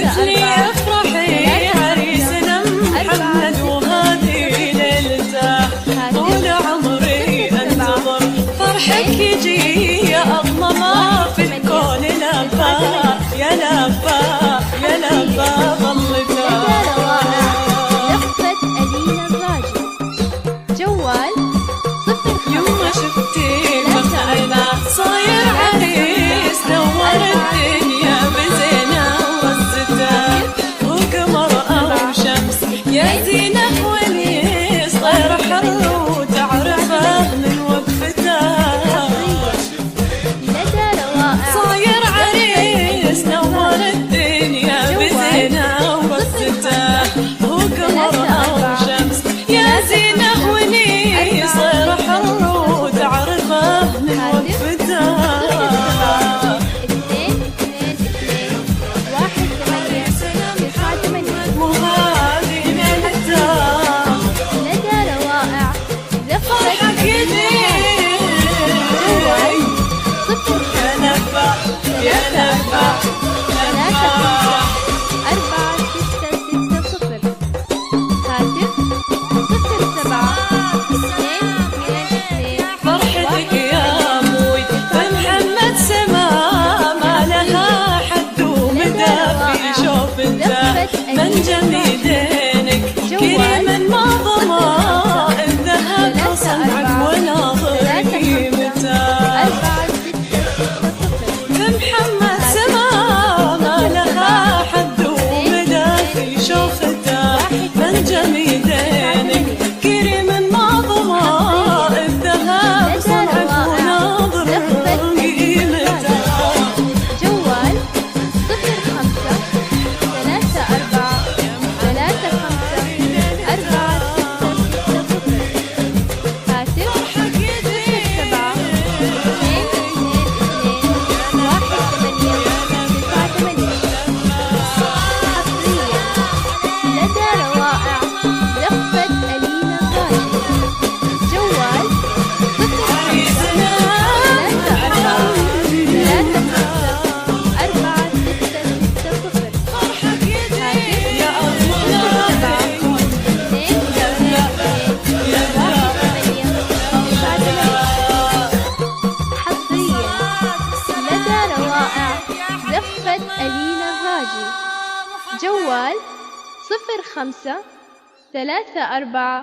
مثلي افرحي عريسنا محمد وهذه ليلته طول عمري انتظر فرحك يجي يا اغلى ما في الكون لفا يا لفا يا لفا ظلته لفت ألينا الراجي جوال 05 يما شفتي مثلنا صاير عريس نور الدنيا بزينه ورزته وقمر او شمس يا زينه ونيس طير حر وتعرفه من وقفته لدى روائع صاير عريس نور الدنيا بزينه ورزته وقمر او شمس يا زينه ونيس طير حر وتعرفه من وقفته 222 وهذه ليلته لدى روائع لفت فرحك يجي جوال 05 يا لفا يا لفا 4660 هاتف 07 فرحتك يا أبوي فمحمد سما ما لها حد ومدى في شوف انت من جميدينك كريم ما ضما الذهب صنعك وناظر قيمته فمحمد سما ما لها حد ومدى في شوفته من جميدينك كريم ما ضما الذهب صنعك وناظر قيمته جوال 05 34 35 4660 هاتف 07 حصريا لدى روائع لفت ألينا الراجي جوال 05 34